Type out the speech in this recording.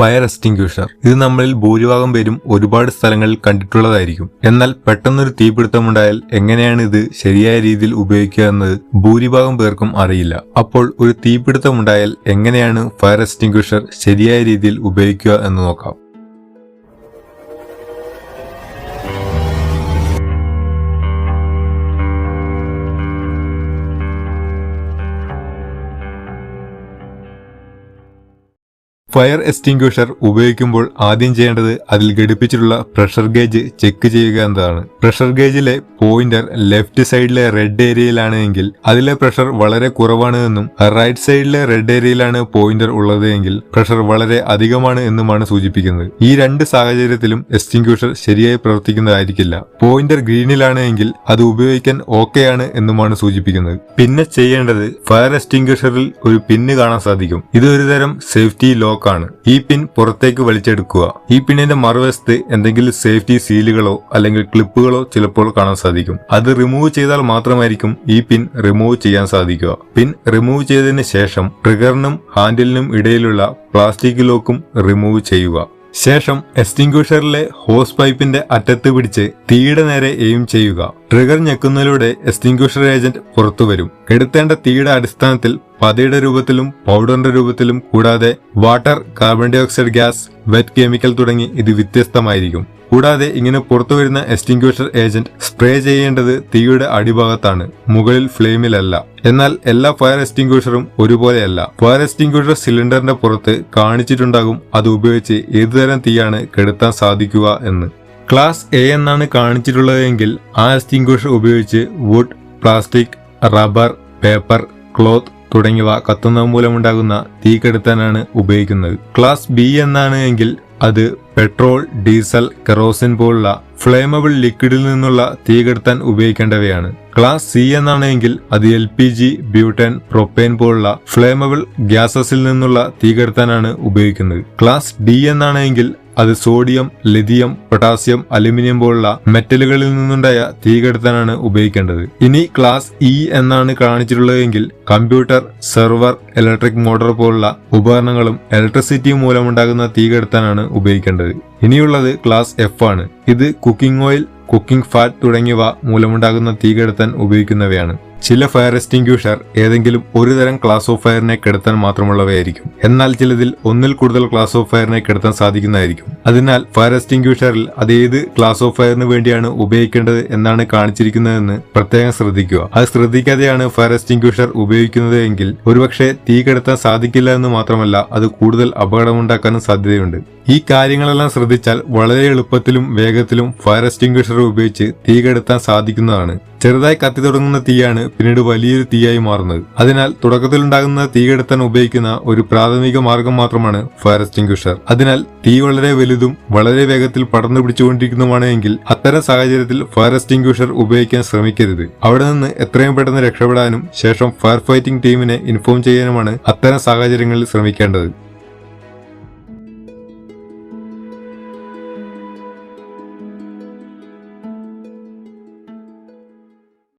Fire extinguisher. ഇത് നമ്മളിൽ ഭൂരിഭാഗം പേരും ഒരുപാട് സ്ഥലങ്ങളിൽ കണ്ടിട്ടുള്ളതായിരിക്കും. എന്നാൽ പെട്ടെന്നൊരു തീപിടുത്തമുണ്ടായാൽ എങ്ങനെയാണ് ഇത് ശരിയായ രീതിയിൽ ഉപയോഗിക്കുക എന്നത് ഭൂരിഭാഗം പേർക്കും അറിയില്ല. അപ്പോൾ ഒരു തീപിടുത്തമുണ്ടായാൽ എങ്ങനെയാണ് ഫയർ എക്സ്റ്റിംഗ്വിഷർ ശരിയായ രീതിയിൽ ഉപയോഗിക്കുക എന്ന് നോക്കാം. ഫയർ എക്സ്റ്റിംഗ്വിഷർ ഉപയോഗിക്കുമ്പോൾ ആദ്യം ചെയ്യേണ്ടത് അതിൽ ഘടിപ്പിച്ചിട്ടുള്ള പ്രഷർ ഗേജ് ചെക്ക് ചെയ്യുക എന്നതാണ്. പ്രഷർ ഗേജിലെ പോയിന്റർ ലെഫ്റ്റ് സൈഡിലെ റെഡ് ഏരിയയിലാണ് എങ്കിൽ അതിലെ പ്രഷർ വളരെ കുറവാണ് എന്നും റൈറ്റ് സൈഡിലെ റെഡ് ഏരിയയിലാണ് പോയിന്റർ ഉള്ളത് എങ്കിൽ പ്രഷർ വളരെ അധികമാണ് എന്നുമാണ് സൂചിപ്പിക്കുന്നത്. ഈ രണ്ട് സാഹചര്യത്തിലും എക്സ്റ്റിംഗ്വിഷർ ശരിയായി പ്രവർത്തിക്കുന്നതായിരിക്കില്ല. പോയിന്റർ ഗ്രീനിലാണ് എങ്കിൽ അത് ഉപയോഗിക്കാൻ ഓക്കെയാണ് എന്നുമാണ് സൂചിപ്പിക്കുന്നത്. പിന്നെ ചെയ്യേണ്ടത് ഫയർ എക്സ്റ്റിംഗ്വിഷറിൽ ഒരു പിന്ന് കാണാൻ സാധിക്കും. ഇത് ഒരുതരം സേഫ്റ്റി ലോക്ക് ആണ്. ഈ പിൻ പുറത്തേക്ക് വലിച്ചെടുക്കുക. ഈ പിന്നിന്റെ മറുവശത്ത് എന്തെങ്കിലും സേഫ്റ്റി സീലുകളോ അല്ലെങ്കിൽ ക്ലിപ്പുകളോ ചിലപ്പോൾ കാണാൻ സാധിക്കും. അത് റിമൂവ് ചെയ്താൽ മാത്രമായിരിക്കും ഈ പിൻ റിമൂവ് ചെയ്യാൻ സാധിക്കുക. പിൻ റിമൂവ് ചെയ്തതിന് ശേഷം ട്രിഗറിനും ഹാൻഡിലിനും ഇടയിലുള്ള പ്ലാസ്റ്റിക് ലോക്കും റിമൂവ് ചെയ്യുക. ശേഷം എക്സ്റ്റിംഗ്വിഷറിലെ ഹോസ് പൈപ്പിന്റെ അറ്റത്ത് പിടിച്ച് തീയുടെ നേരെ എയിം ചെയ്യുക. ട്രിഗർ ഞെക്കുന്നതിലൂടെ എക്സ്റ്റിംഗ്വിഷർ ഏജന്റ് പുറത്തുവരും. കെടുത്തേണ്ട തീയുടെ അടിസ്ഥാനത്തിൽ പതയുടെ രൂപത്തിലും പൗഡറിന്റെ രൂപത്തിലും കൂടാതെ water, carbon dioxide gas, wet chemical തുടങ്ങി ഇത് വ്യത്യസ്തമായിരിക്കും. കൂടാതെ ഇങ്ങനെ പുറത്തുവരുന്ന എക്സ്റ്റിംഗ്വിഷർ ഏജന്റ് സ്പ്രേ ചെയ്യേണ്ടത് തീയുടെ അടിഭാഗത്താണ്, മുകളിൽ ഫ്ലെയിമിലല്ല. എന്നാൽ എല്ലാ ഫയർ എക്സ്റ്റിംഗ്വിഷറും ഒരുപോലെയല്ല. ഫയർ എക്സ്റ്റിംഗ്വിഷർ സിലിണ്ടറിന്റെ പുറത്ത് കാണിച്ചിട്ടുണ്ടാകും അത് ഉപയോഗിച്ച് ഏതുതരം തീയാണ് കെടുത്താൻ സാധിക്കുക എന്ന്. ക്ലാസ് എ എന്നാണ് കാണിച്ചിട്ടുള്ളതെങ്കിൽ ആ എക്സ്റ്റിംഗ്വിഷർ ഉപയോഗിച്ച് wood, plastic, rubber, paper, cloth തുടങ്ങിയവ കത്തുന്നത് മൂലമുണ്ടാകുന്ന തീ കെടുത്താനാണ് ഉപയോഗിക്കുന്നത്. ക്ലാസ് ബി എന്നാണ് എങ്കിൽ അത് പെട്രോൾ, ഡീസൽ, കെറോസിൻ പോലുള്ള ഫ്ലേമബിൾ ലിക്വിഡിൽ നിന്നുള്ള തീ കെടുത്താൻ ഉപയോഗിക്കേണ്ടവയാണ്. ക്ലാസ് സി എന്നാണെങ്കിൽ അത് LPG, ബ്യൂട്ടൻ, പ്രൊപ്പൈൻ പോലുള്ള ഫ്ലേമബിൾ ഗ്യാസസിൽ നിന്നുള്ള തീ കെടുത്താനാണ് ഉപയോഗിക്കുന്നത്. ക്ലാസ് ഡി എന്നാണെങ്കിൽ അത് സോഡിയം, ലിഥിയം, പൊട്ടാസ്യം, അലുമിനിയം പോലുള്ള മെറ്റലുകളിൽ നിന്നുണ്ടായ തീ കെടുത്താനാണ് ഉപയോഗിക്കേണ്ടത്. ഇനി ക്ലാസ് ഇ എന്നാണ് കാണിച്ചിട്ടുള്ളതെങ്കിൽ കമ്പ്യൂട്ടർ, സെർവർ, ഇലക്ട്രിക് മോട്ടോർ പോലുള്ള ഉപകരണങ്ങളും ഇലക്ട്രിസിറ്റിയും മൂലമുണ്ടാകുന്ന തീ കെടുത്താനാണ് ഉപയോഗിക്കേണ്ടത്. ഇനിയുള്ളത് ക്ലാസ് എഫ് ആണ്. ഇത് കുക്കിംഗ് ഓയിൽ, കുക്കിംഗ് ഫാറ്റ് തുടങ്ങിയവ മൂലമുണ്ടാകുന്ന തീ കെടുത്താൻ ഉപയോഗിക്കുന്നവയാണ്. ചില ഫയർ എക്സ്റ്റിംഗ്വിഷർ ഏതെങ്കിലും ഒരു തരം ക്ലാസ് ഓഫ് ഫയറിനെ കെടുത്താൻ മാത്രമുള്ളവയായിരിക്കും. എന്നാൽ ചിലതിൽ ഒന്നിൽ കൂടുതൽ ക്ലാസ് ഓഫ് ഫയറിനെ കെടുത്താൻ സാധിക്കുന്നതായിരിക്കും. അതിനാൽ ഫയർ എക്സ്റ്റിംഗ്വിഷറിൽ അത് ഏത് ക്ലാസ് ഓഫ് ഫയറിന് വേണ്ടിയാണ് ഉപയോഗിക്കേണ്ടത് എന്നാണ് കാണിച്ചിരിക്കുന്നതെന്ന് പ്രത്യേകം ശ്രദ്ധിക്കുക. അത് ശ്രദ്ധിക്കാതെയാണ് ഫയർ എക്സ്റ്റിംഗ്വിഷർ ഉപയോഗിക്കുന്നത് എങ്കിൽ ഒരുപക്ഷെ തീ കെടുത്താൻ സാധിക്കില്ല എന്ന് മാത്രമല്ല അത് കൂടുതൽ അപകടമുണ്ടാക്കാനും സാധ്യതയുണ്ട്. ഈ കാര്യങ്ങളെല്ലാം ശ്രദ്ധിച്ചാൽ വളരെ എളുപ്പത്തിലും വേഗത്തിലും ഫയർ എക്സ്റ്റിംഗ്വിഷർ ഉപയോഗിച്ച് തീ കെടുത്താൻ സാധിക്കുന്നതാണ്. ചെറുതായി കത്തി തുടങ്ങുന്ന തീയാണ് പിന്നീട് വലിയൊരു തീയായി മാറുന്നത്. അതിനാൽ തുടക്കത്തിലുണ്ടാകുന്ന തീ കെടുത്താൻ ഉപയോഗിക്കുന്ന ഒരു പ്രാഥമിക മാർഗം മാത്രമാണ് ഫയർ എക്സ്റ്റിംഗ്വിഷർ. അതിനാൽ തീ വളരെ വലുതും വളരെ വേഗത്തിൽ പടർന്നു പിടിച്ചുകൊണ്ടിരിക്കുന്നതുമാണ് എങ്കിൽ അത്തരം സാഹചര്യത്തിൽ ഫയർ എക്സ്റ്റിംഗ്വിഷർ ഉപയോഗിക്കാൻ ശ്രമിക്കരുത്. അവിടെ നിന്ന് എത്രയും പെട്ടെന്ന് രക്ഷപ്പെടാനും ശേഷം ഫയർ ഫൈറ്റിംഗ് ടീമിനെ ഇൻഫോം ചെയ്യാനുമാണ് അത്തരം സാഹചര്യങ്ങളിൽ ശ്രമിക്കേണ്ടത്.